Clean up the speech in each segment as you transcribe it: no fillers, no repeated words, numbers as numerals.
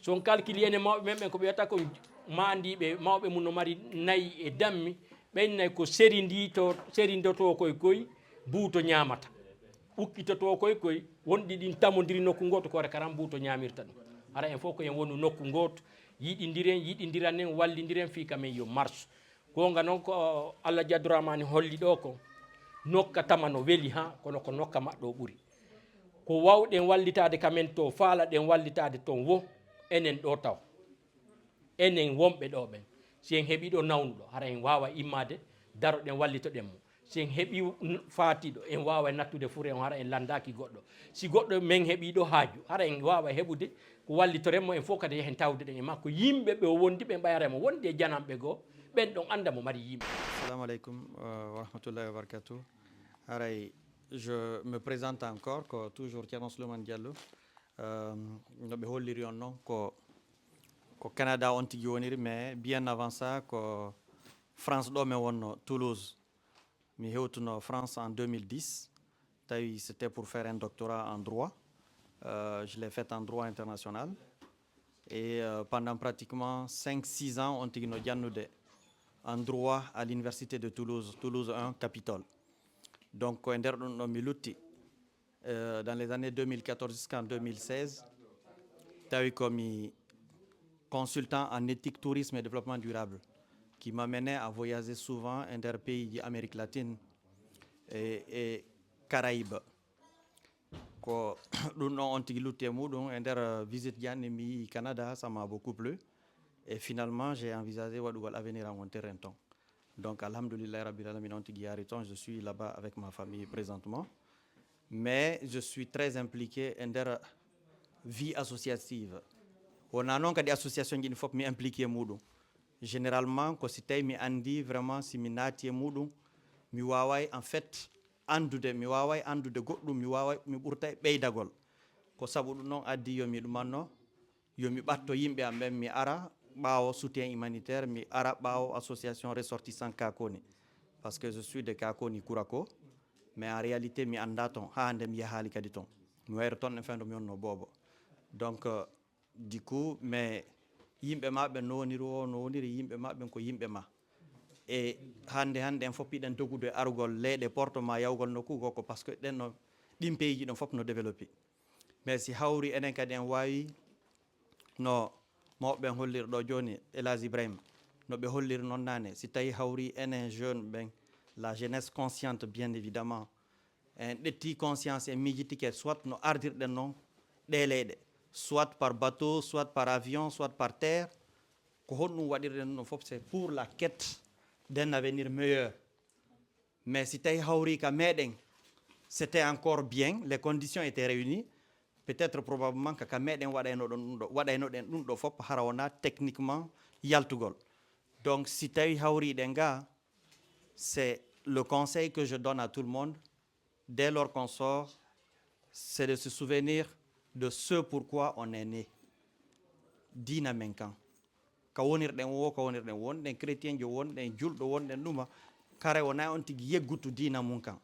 son calculi ene mawɓe men ɓen ko ɓe wiyata ko mandiɓe mawɓe mum no mari nayi e dammi ɓen nayi ko serindoto koye buuto ñamata ukkitoto koye wonɗi ɗin tamodiri nokku goto kore karam buuto ñamirta ɗum ara en fof ko en wonu nokku goto yiɗidiren wallidiren fi kamen yo marche gonga noon ko Allah jaddoramani holli ɗo ko nokka tama no weeli ha kono ko nokka maɗɗo ɓuuri ko wawɗen wallitade kamen to faalaɗen wallitade ton wo enen ɗo taw enen wonɓe ɗo ɓen si en heeɓi ɗo nawnuɗo hara en wawa immade daroɗen wallitoɗen mo si en heeɓi faatiɗo en wawa nattude fure on hara en landaki goɗɗo si goɗɗo men heeɓi ɗo haaju hara en wawa heɓude ko wallitorenmo en fof kadi yehen tawde ɗen e makko yimɓe ɓe wondi ɓe ɓayremo wondi e janamɓe goo ɓen ɗon anda mo mari yimɓe. Assalamu alaikum wa rahmatullahi wa barakatuh. Haray, je me présente encore ko toujours Thierno Souleymane Diallo no ɓe holliri on noon ko Canada on tigi woniri mais bien avant ça ko France ɗo men wonno Toulouse mi hewtuno France en 2010 tawi c'était pour faire un doctorat en droit je l'ai fait en droit international et pendant pratiquement 5-6 ans on tigi no jannude en droit à l'université de Toulouse 1 Capitole. Donc e nder ɗum ɗo mi lutti dans les années 2014 jusqu'en 2016 tawi komi consultant en éthique, tourisme et développement durable qui m'amenait à voyager souvent dans des pays d'Amérique latine et Caraïbes. Ko ɗum ɗon on tigi lutti e muɗum e nder visite janni mi yi Canada, ça m'a beaucoup plu et finalement j'ai envisagé waɗugol avenir en mon terrain ton. Donc alhamdoulillahi rabbil alamin on tigi yaari ton, je suis là-bas avec ma famille présentement mais je suis très impliqué en nder vie associative. wona noon kadi association ji ɗi fof mi impliqué muɗum généralement ko si tawi mi andi vraiment si mi naati e muɗum mi waway en fait andude mi waway andude goɗɗum mi ɓurtay ɓeydagol ko saabu ɗum noon addi yomi ɗumanno yomi ɓatto yimɓe am ɓen mi ara ɓaawo soutien humanitaire mi ara ɓaawo association ressortissant Kakoni parce que je suis de Kakoni Kourako mais en réalité mi anda ton ha hande mi yahali kadi ton mi wayro ton e fin de mi wonno Bobo donc du coup mais yimɓe maɓe no woniri yimɓe maɓe ko yimɓe ma e hande en fof piɗen dogude e arugol leyɗe portement yawgol nokku go ko par ce que ɗin pays ji ɗon fof no développé mais si hawri enen kadi en wawi no mawɓe holliri ɗo joni Elhadji Ibrahima no ɓe holliri noon nane si tawi hawri enen jeune ɓen la jeunesse consciente bien évidemment en ɗetti conscience en mijitike soit no ardirɗen noon ɗe leyɗe soit par bateau, soit par avion, soit par terre. C'est pour la quête d'un avenir meilleur. Mais si tu as c'était encore bien, les conditions étaient réunies. Peut-être probablement que techniquement yaltugol. Donc si tu as c'est le conseil que je donne à tout le monde dès lors qu'on sort, c'est de se souvenir de ce pourquoi on est né. Dina menkan. Ka wonirɗen wo ka wonirɗen wonɗen chrétien jo wonɗen julɗo wonɗen ɗuma kare wona on tigi yeggutu dina mum kan.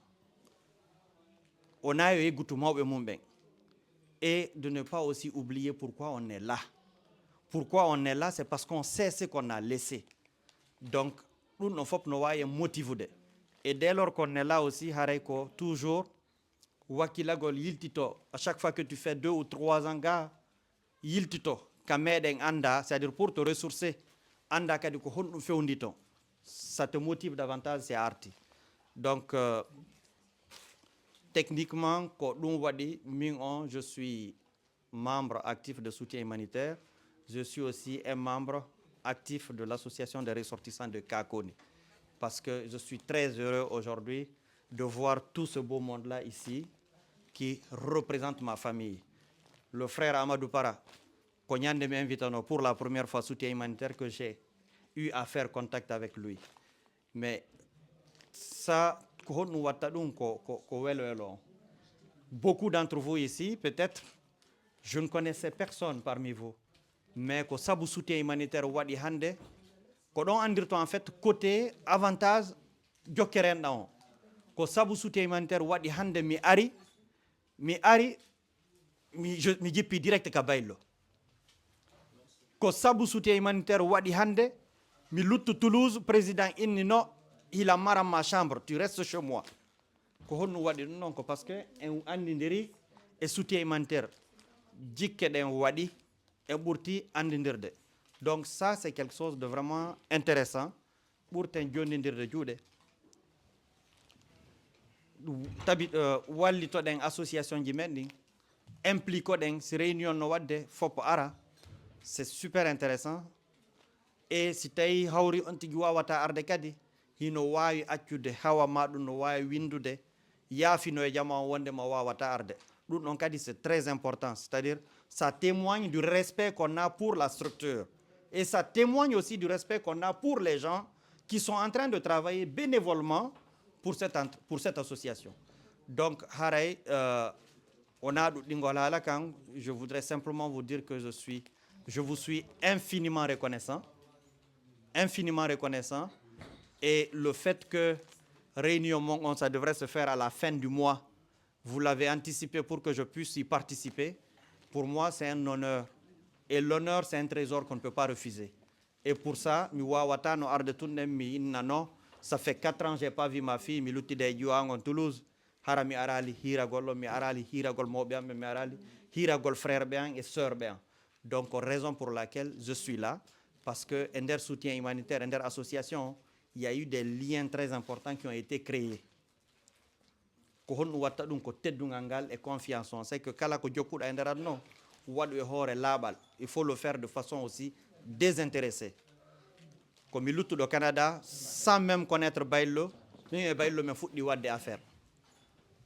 Wona yo yeggutu mawɓe mum ɓen. Et de ne pas aussi oublier pourquoi on est là. Pourquoi on est là, c'est parce qu'on sait ce qu'on a laissé. Donc, nous ne faut pas nous motiver. Et dès lors qu'on est là aussi, hareko toujours wakilagol yiltito à chaque fois que tu fais 2 ou 3 ans ga yiltito kameden anda c'est-à-dire pour te ressourcer anda kadi ko honɗum fewndito ça te motive davantage c'est arti donc techniquement ko ɗum waɗi min on je suis membre actif de soutien humanitaire je suis aussi un membre actif de l'association des ressortissants de Kakoni parce que je suis très heureux aujourd'hui de voir tout ce beau monde-là ici qui représente ma famille. Le frère Amadou Para, Konyande m'invite pour la première fois soutien humanitaire que j'ai eu à faire contact avec lui. Mais ça, beaucoup d'entre vous ici, peut-être, je ne connaissais personne parmi vous. Mais que sabu soutien humanitaire wadi hande, ko don andirto en fait côté avantage jokkeren on. Ko sabu soutien humanitaire wadi hande mi ari mi jippi direct ka baylo ko sabu soutien humanitaire waɗi hande mi luttu Toulouse président inni no hila maram ma chambre tu restes chez moi ko honno waɗi ɗum noon ko parce que en andidiri e soutien humanitaire jikke ɗen waɗi e ɓurti andidirde. Donc ça c'est quelque chose de vraiment intéressant ɓurten jondidirde juuɗe tabi wallitoɗen association ji men ɗin implique ɗen si réunion no wadde foppo ara c'est super intéressant et si tawi hawri on tigi wawata arde kadi hino wawi accude hawa maɗum no wawi windude yaafino e jama on wonde mo wawata arde ɗum ɗon kadi c'est très important, c'est-à-dire ça témoigne du respect qu'on a pour la structure et ça témoigne aussi du respect qu'on a pour les gens qui sont en train de travailler bénévolement pour cette association. Donc haray on a ɗuɗɗingol haala kan, je voudrais simplement vous dire que je vous suis infiniment reconnaissant et le fait que réunion Mongon, ça devrait se faire à la fin du mois, vous l'avez anticipé pour que je puisse y participer. Pour moi, c'est un honneur. Et l'honneur, c'est un trésor qu'on ne peut pas refuser. Et pour ça, ça fait 4 ans que je n'ai pas vu ma fille, en Toulouse. Harami arali hiragol, mi arali hiragol mobiam, mi arali hiragol frère bien et sœur bien. Donc, raison pour laquelle je suis là, parce que Ender soutien humanitaire, Ender association, il y a eu des liens très importants qui ont été créés. Ko honno watta ɗum ko teddungal et confiance on c'est que kala ko jokkuɗa e nder aduna waɗu e hoore laaɓal il faut le faire de façon aussi désintéressée. Ko mi luttuɗo Canada sans même connaître Baylo, min e Baylo mi fuɗɗi wadde affaire.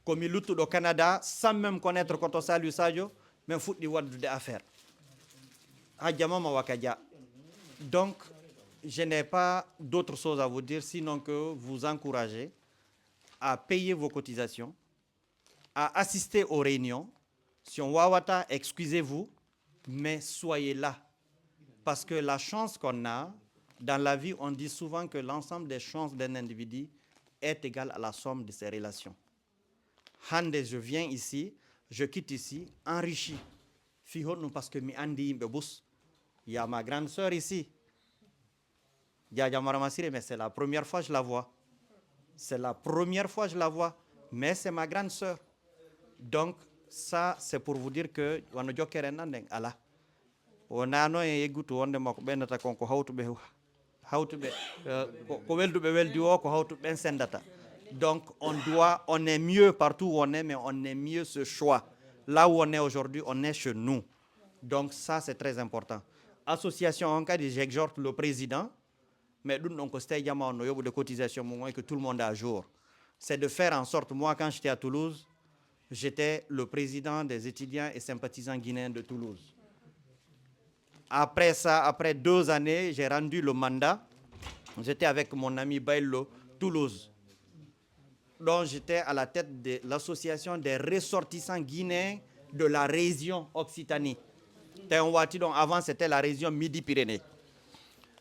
Ko mi luttuɗo Canada sans même connaître Koto Saliou Sadio min fuɗɗi waddude affaire ha jamama wakadia. Donc je n'ai pas d'autre chose à vous dire sinon que vous encourager à payer vos cotisations, à assister aux réunions. Si on wawata, excusez-vous, mais soyez là. Parce que la chance qu'on a, dans la vie, on dit souvent que l'ensemble des chances d'un individu est égal à la somme de ses relations. Hande, je viens ici, je quitte ici, enrichi. Parce que mi andi bus. Il y a ma grande sœur ici. Mais c'est la première fois que je la vois. C'est la première fois que je la vois, mais c'est ma grande sœur. Donc, ça, c'est pour vous dire que on a ala. On a no egutu wonde mako benata kon ko hawtube ko welduɓe weldi o ko hawtuɓe ben sendata. Donc, on est mieux partout où on est, mais on est mieux ce choix. Là où on est aujourd'hui, on est chez nous. Donc, ça, c'est très important. Association en cas, j'exhorte le président. Mais nous, on de cotisation que tout le monde est à jour. C'est de faire en sorte, moi, quand j'étais à Toulouse, j'étais le président des étudiants et sympathisants guinéens de Toulouse. Après ça, après 2 années, j'ai rendu le mandat. J'étais avec mon ami Bailo, Toulouse. Donc, j'étais à la tête de l'association des ressortissants guinéens de la région Occitanie. Donc, avant, c'était la région Midi-Pyrénées.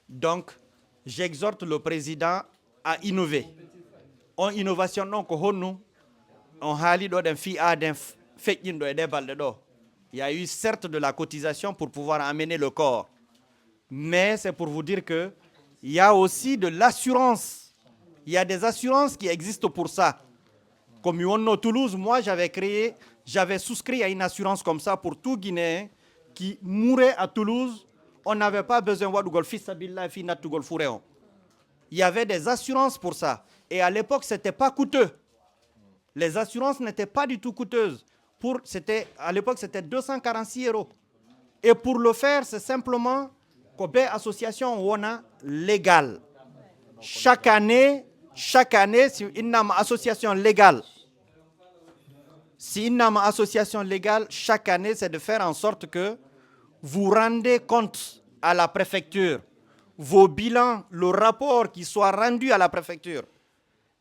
Donc, j'exhorte le président à innover. On innovation non ko honnu on haali do den fi aden feƴƴindo e balɗe ɗo. Il y a eu certes de la cotisation pour pouvoir amener le corps. Mais c'est pour vous dire que il y a aussi de l'assurance. Il y a des assurances qui existent pour ça. Comme on Toulouse, moi j'avais souscrit à une assurance comme ça pour tout Guinéen qui mourait à Toulouse. On n'avait pas besoin de il y avait des assurances pour ça. Et à l'époque, ce n'était pas coûteux. Les assurances n'étaient pas du tout coûteuses. À l'époque, c'était 246 €. Et pour le faire, c'est simplement que l'association on a légale. Chaque année, si une association légale, chaque année, c'est de faire en sorte que vous rendez compte à la préfecture, vos bilans, le rapport qui soit rendu à la préfecture.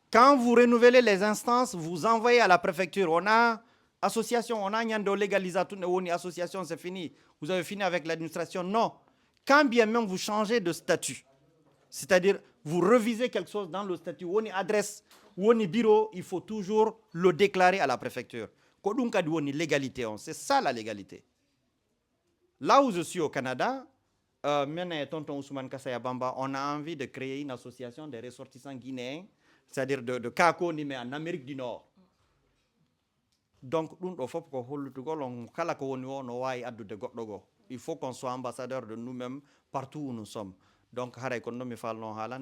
Quand vous renouvelez les instances, vous envoyez à la préfecture. On a association, on a une légalisation, association, c'est fini. Vous avez fini avec l'administration. Non. Quand bien même vous changez de statut, c'est-à-dire vous revisez quelque chose dans le statut, ou une adresse, ou un bureau, il faut toujours le déclarer à la préfecture. C'est ça la légalité. Là où je suis au Canada, Mene tonton Ousmane Kassaya Bamba, on a envie de créer une association des ressortissants guinéens, c'est-à-dire de Kakoni, mais en Amérique du Nord. Donc, il faut qu'on soit ambassadeur de nous-mêmes partout où nous sommes. Donc,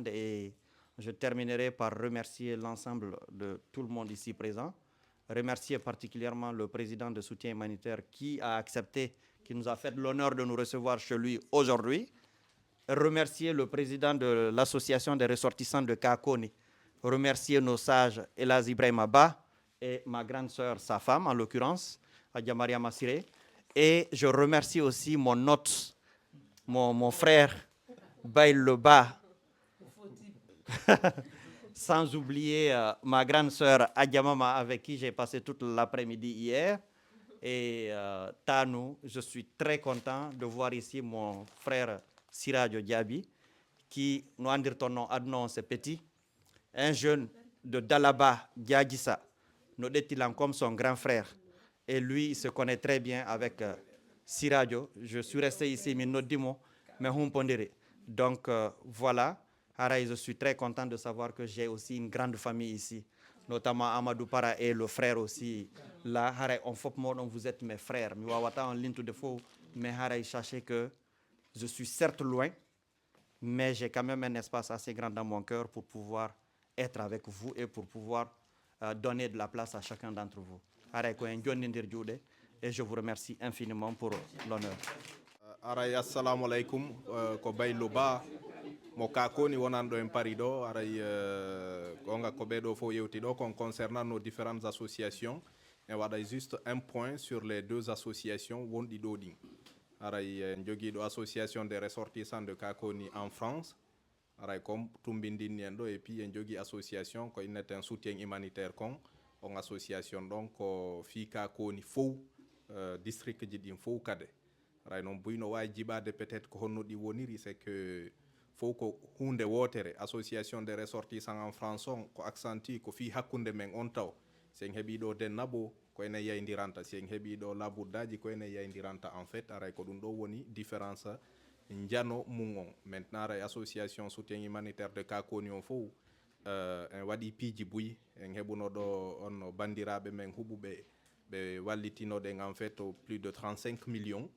et je terminerai par remercier l'ensemble de tout le monde ici présent. Remercier particulièrement le président de soutien humanitaire qui a accepté, qui nous a fait l'honneur de nous recevoir chez lui aujourd'hui. Remercier le président de l'association des ressortissants de Kakoni. Remercier nos sages Elaz Ibrahim Abba et ma grande sœur, sa femme en l'occurrence, Adja Maria Massiré. Et je remercie aussi mon hôte, mon frère, Bail Leba. Sans oublier ma grande sœur Adjamama avec qui j'ai passé toute l'après-midi hier. Et Tanou, je suis très content de voir ici mon frère Sirajo Diaby, qui, nous en dire ton nom, Adnon, c'est petit, un jeune de Dalaba, Diadissa, nous dit-il comme son grand frère. Et lui, il se connaît très bien avec Sirajo. Je suis resté ici, mais nous disons, mais on pondéré. Donc voilà. Je suis très content de savoir que j'ai aussi une grande famille ici, notamment Amadou Para et le frère aussi. Là, on faut que vous êtes mes frères. Mais sachez que je suis certes loin, mais j'ai quand même un espace assez grand dans mon cœur pour pouvoir être avec vous et pour pouvoir donner de la place à chacun d'entre vous. Et je vous remercie infiniment pour l'honneur. Assalamu alaikum, ko baylo ba mo kakoni wonando en pari ɗo aray gonga ko ɓeɗo fo yewti ɗo kon concernant nos différentes associations et waɗay juste un point sur les deux associations wonɗi ɗo ɗin aray en joguiɗo association des ressortissants de Kakoni en France aray comme tumbindinni en ɗo et puis en jogui association ko innete un soutien humanitaire kon on association ɗon ko fi Kakoni fof district ji ɗin fof kade ray non buyno wawi jibade peut-être ko honno ɗi woniri c'est que fof ko hunde wotere association des ressortissants en France on ko accenti ko fi hakkunde men on taw sen heeɓi ɗo den nabo ko ene yaydiranta sen heeɓi ɗo labuddaji ko ene yaydiranta en fait aray ko ɗum ɗo woni différence jano mum on maintenant aray association soutien humanitaire de Kakoni on fof en waɗi piiji buyi en heɓuno ɗo on bandiraɓe men huɓuɓe ɓe wallitinoɗen en fait au plus de 35 millions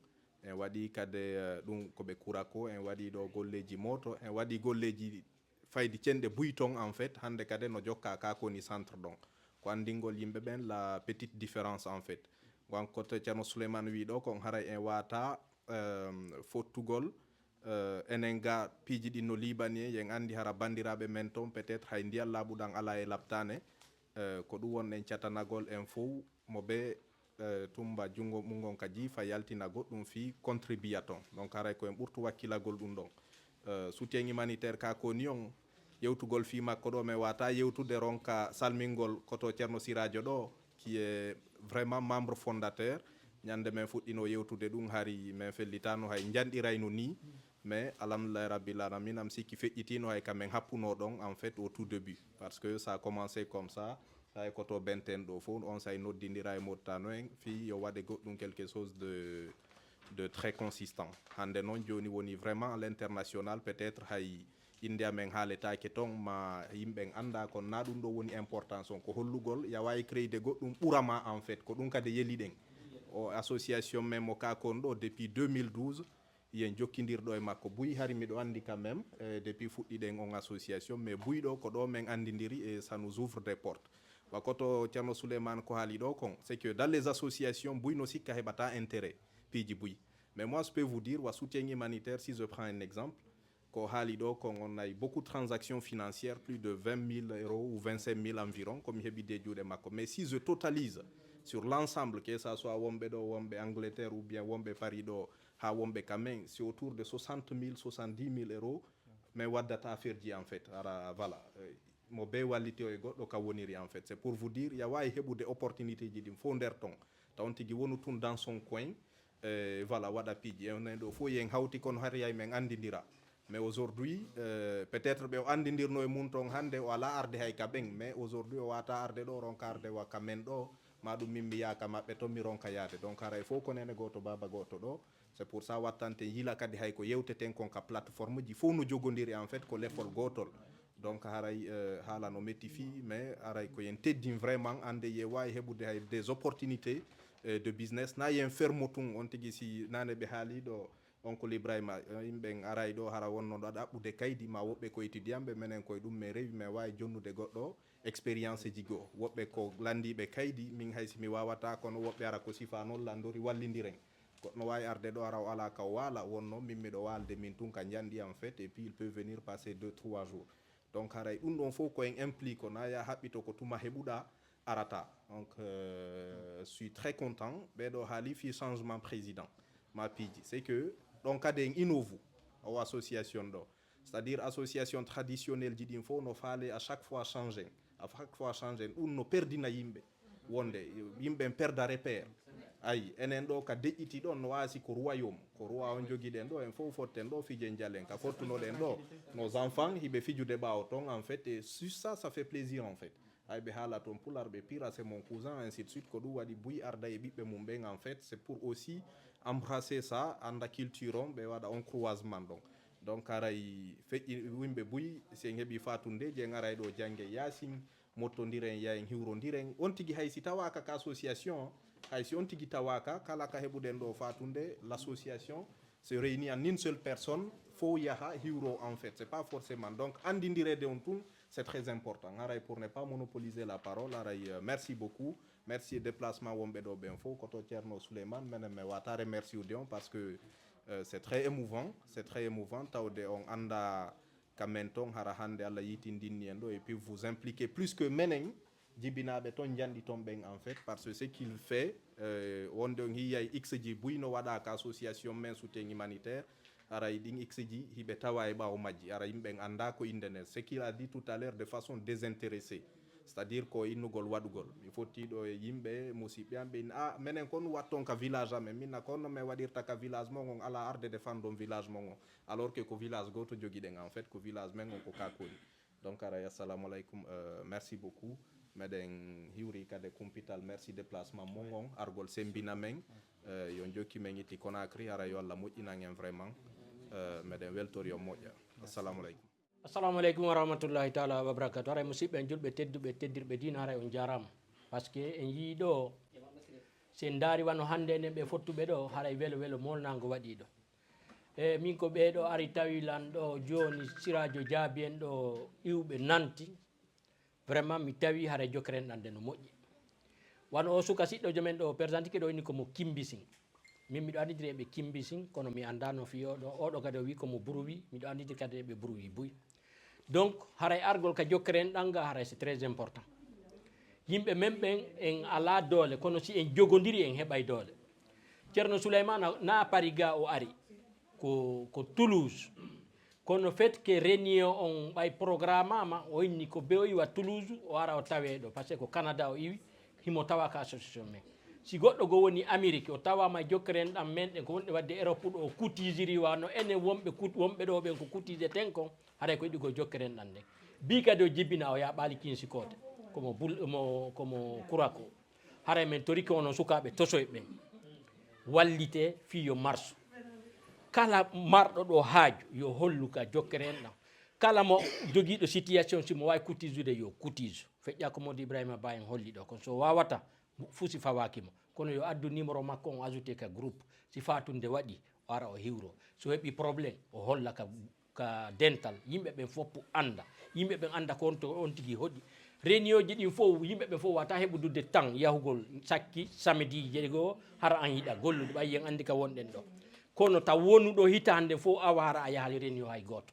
en waɗi kade ɗum koɓe kura ko en waɗi ɗo golleji moto en waɗi golleji faydi cenɗe buy ton en fait hande kade no jokka Kakoni centre ɗon ko andingol yimɓe ɓen la petite différence en fait gon koto ceerno Souleymane wi ɗo kon haray en wata fottugol enen ga piiji ɗin no libani yen andi hara bandiraɓe men ton peut être hay ndiyal laaɓuɗan ala e labtane ko ɗum won en catanagol en fof mo ɓe tumba jungo mungon kaji fa yaltina goɗɗum fi contribuaton donc haray koyen ɓurtu wakkilagol ɗum ɗon soutien humanitaire Kakoni on yewtugol fi makko ɗo mais wata yewtude ronka salmingol koto ceerno Siradio ɗo qui est vraiment membre fondateur ñande men fuɗɗino yewtude ɗum hari min fellitano hay janɗirayno ni mais alhamdulillah rabbil alamin am sikki feƴƴitino hay kamen happuno ɗon en fait au tout début parce que ça a commencé comme ça hay koto benten ɗo fof on say noddidira e mottano en fi yo waɗe goɗɗum quelque chose de très consistant hande noon joni woni vraiment à l'international peut-être hay inde amen haaletake ton ma yimɓen anda kon na ɗum ɗo woni importance on ko hollugol ya wawi créide goɗɗum ɓurama en fait ko ɗum kadi yeliɗen o association men mo Kakon ɗo depuis 2012 yen jokkidirɗo e makko buy hari miɗo andi quand même depuis fuɗɗiɗen on association mais buy ɗo ko ɗo men andidiri et ça nous ouvre des portes wakoto ceerno Souleymane ko haali ɗo kon c'est que dans les associations buy no sikka heɓata intérêt piiji buy mais moi je peux vous dire wa soutien humanitaire si je prends un exemple ko haali ɗo kon on ay beaucoup de transactions financières plus de 20 000 euros ou 25 000 environ comme heɓi de juuɗe makko mais si je totalise sur l'ensemble que ça soit wonɓe ɗo wonɓe Angleterre ou bien wonɓe Paris ɗo ha wonɓe quand même c'est autour de 60 000 70 000 euros mais waddata affaire ji en fait ara voilà mo be walliti o e goɗɗo ka woniri en fait c'est pour vous dire ya wawi heɓude opportunité ji ɗin fo nder ton taw tigi wonu tun dans son coin voilà waɗa piiji enen ɗo fo yen hawti kono har yay men andidira mais aujourd'hui peut-être ɓe o andidirno e mum ton hande o ala arde hay ka ɓen mais aujourd'hui o wata arde ɗo ronka arde wakka men ɗo ma ɗum min mi yaaka maɓɓe to mi ronka yaade donc haray fof ko nene goto baba goto ɗo c'est pour ça wattante yila kadi hay ko yewteten kon ka plateforme ji fof no jogodiri en fait ko lefol gotol donc haray haala no metti fi mais aray ko yen teddin vraiment ande ye wawi heɓude hay des opportunités de business na yen fermotun on tigi si nane ɓe haali ɗo oncle Ibrahima yimɓe aray ɗo hara wonno ɗo ɗaɓɓude kaydi ma woɓɓe ko étudiantɓe menen koye ɗum mais rewi mais wawi jonnude goɗɗo expérience ji goo woɓɓe ko landiɓe kaydi min haysi mi wawata kono woɓɓe ara ko sifa noon landori wallidiren goɗɗo wawi arde ɗo ara o ala ka waala wonno min miɗo walde min tun ka janɗi en fait et puis il peut venir passer 2-3 jours donc haray ɗum ɗon fof koyen implique na ya haɓɓito ko tuma heɓuɗa arata donc suis très content ɓeɗo haali fi changement président ma piiji c'est que ɗon kadi en innove o association ɗo c'est à dire association traditionnelle ji ɗin fof no faale à chaque fois changer ɗum no perdina yimɓe wonde yimɓe perda repère ayi enen ɗo ka deƴƴiti ɗon no waasi ko royaume ko roi on jogiɗen ɗo en fof fotten ɗo fije jalen ka fottunoɗen ɗo nos enfants hiɓe fijude ɓaawo ton en fait et sur ça fait plaisir en fait hay ɓe haala toon pular ɓe pira c'est mon cousin ainsi de suite ko ɗum waɗi buy arda e ɓiɓɓe mum ɓen en fait c'est pour aussi embrasser ça anda culture on ɓe waɗa on croisement ɗon donc aray feƴƴi wimɓe buy sen heeɓi fatunde je aray ɗo jangge yasin mottodiren yayen hiwrodiren on tigui hay si tawaka ka association hay si on tigui tawaka kala ka heɓuɗen ɗo fatunde l'association se réunit en une seule personne fo yaha hiwro en fait c'est pas forcément donc andidirede on tun c'est très important aray pour ne pas monopoliser la parole aray merci beaucoup merci déplacement wonɓe ɗo ɓen fof koto ceerno Souleymane menen mi wata remerciude on parce que c'est très émouvant tawde on anda kamen ton hara hande Allah yitindinni en ɗo et puis vous impliquez plus que menen jibinaɓe ton janɗi ton ɓen en fait parce que ce qu'il fait wonde on hiyay x ji buyno waɗa ka association men soutien humanitaire ara ɗin x ji hiɓe tawa e ɓawo majji ara yimɓen anda ko inde nden ce qu'il a dit tout à l'heure de façon désintéressée c'est à dire ko innugol waɗugol mi fottiɗo e yimɓe musidɓe am ɓe minen kon watton ka village amen minna kon min waɗirta ka village mon on ala arde défendre village mon on alors que ko village goto joguiɗen en fait ko village men on ko kakoli donc aray assalamu aleykum merci beaucoup meɗen hiwri kadi kumpital merci déplacement mon on argol sembina men yo jokki men itti Conakry ara yo Allah moƴƴinan en vraiment meɗen weltori o moƴƴa assalamu aleykum wa rahmatullahi taala wa barakatu haray musidɓe julɓe tedduɓe teddirɓe dina haray on jarama par ce que en yii ɗo sen daari wano hande enen ɓe fottuɓe ɗo haray welo molnago waɗi ɗo e min ko ɓeɗo ari tawi lan ɗo joni Siradio Jaabi en ɗo iwɓe nanti vraiment mi tawi haray jokeren ɗande no moƴƴi wano o suka siɗɗo jomen ɗo présidente ɗo inni komo Kimbisin min miɗo andidiri eɓe Kimbisin kono mi anda no fiyoɗo oɗo kadi o wi komo Brouwi miɗo andidiri kadi eɓe Brouwi Buy donc haray argol ka jokkeren ɗanga haray c'est très important yimɓe men ɓen en ala doole kono si en jogodiri en heɓay doole ceerno Souleymane na Paris ga o ari ko Toulouse kono fait que réunion on ɓay programme ama o inni ko be o iwa Toulouse o ara o tawe ɗo par ce que ko Canada o iwi himo tawa ka association men si goɗɗo go woni Amérique o tawama jokkeren ɗam men ɗen ko wonɗe wadde Europe ɗo o kutisiri wano enen wonɓe ɗo ɓen ko kutise ten kon haɗa ko yiɗi go jokkeren ɗam nden bi kadi o jibbina o ya ɓaali kinsikote komo kurako haray men toriki onon sukaɓe tosoye ɓen wallite fiyo marche kala marɗo ɗo haaju yo hollu ka jokkeren ɗam kala mo joguiɗo situation simo wawi cotisede yo cotise feƴƴa ko Modou Ibrahima Ba en holli ɗo kono so wawata fuu si fawakimo kono yo addu numéro makko on ajouté ka groupe si fatunde waɗi o ara o hiwro so heeɓi probléme o holla ka dental yimɓe ɓen foppu anda yimɓe ɓen anda ko on tigui hoɗi réunion ji ɗin fof yimɓe ɓe fof wata heɓudude temps yahugol sakki samedi jeego hara an yiiɗa gollude ɓay yen andi ka wonɗen ɗo kono taw wonuɗo hitande fof awa hara a yahali réunion hay goto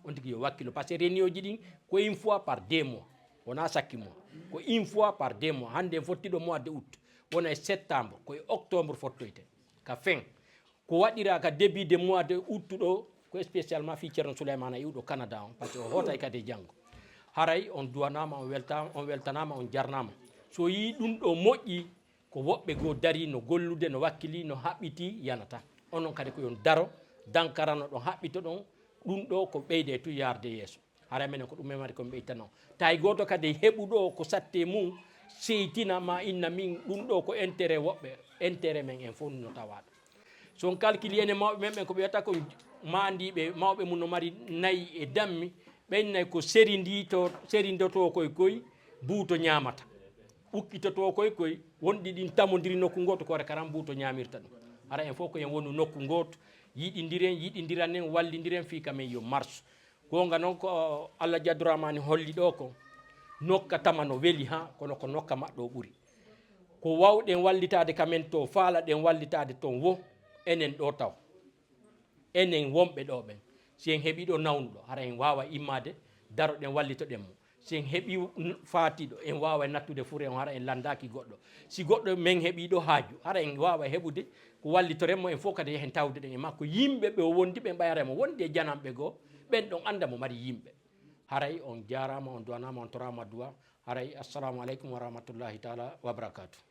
on tigui yo wakkilo par ce que réunion ji ɗin ko une fois par 2 mois wona sakki mois ko une fois par 2 mois hande en fottiɗo mois de août wona e septembre koye octobre fottoyte ka fin ko waɗira ka début de mois de août ɗo ko spécialement fi ceerno Souleymane iwɗo Canada on par ce que o hootay kadi janggo haray on duwanama on weltanama on jarnama so yi ɗum ɗo moƴƴi ko woɓɓe goo dari no gollude no wakkili no haɓɓiti yanata onon kadi ko yon daro dankarano ɗon haɓɓito ɗon ɗum ɗo ko ɓeyde tu yarde yeeso haray menen ko ɗum memari komi ɓeytano tawi goto kadi heɓuɗo ko satte mum seytina ma inna min ɗum ɗo ko intérêt woɓɓe intérêt men en fof no tawaɗo son calcule ene mawɓe men ɓen ko ɓe wiyata ko mandiɓe mawɓe mum no mari nayyi e dammi ɓennay ko serindoto koye buuto ñamata ukkitoto koye wonɗi ɗin tamodiri nokku goto kore karam buuto ñamirta ɗum ara en fof ko en wonu nokku goto yiɗidiran en wallidiren fi kamen yo marche gonga noon ko Allah jaddoramani holli ɗo ko nokka tama no weeli ha kono ko nokka maɗɗo ɓuuri ko wawɗen wallitade kamen to faalaɗen wallitade ton wo enen ɗo taw enen wonɓe ɗo ɓen si en heeɓi ɗo nawnuɗo hara en wawa immade daroɗen wallitoɗen mo si en heeɓi faatiɗo en wawa nattude fure on hara en landaki goɗɗo si goɗɗo men heeɓi ɗo haaju hara en wawa heɓude ko wallitorenmo en fof kadi yehen tawde ɗen e makko yimɓe ɓe wondi ɓe ɓayremo wondi e janamɓe goo ɓen ɗon anda mo mari yimɓe haray on jarama on duwanama on torama duwa haray assalamu aleykum wa rahmatullahi taala wa barakatuh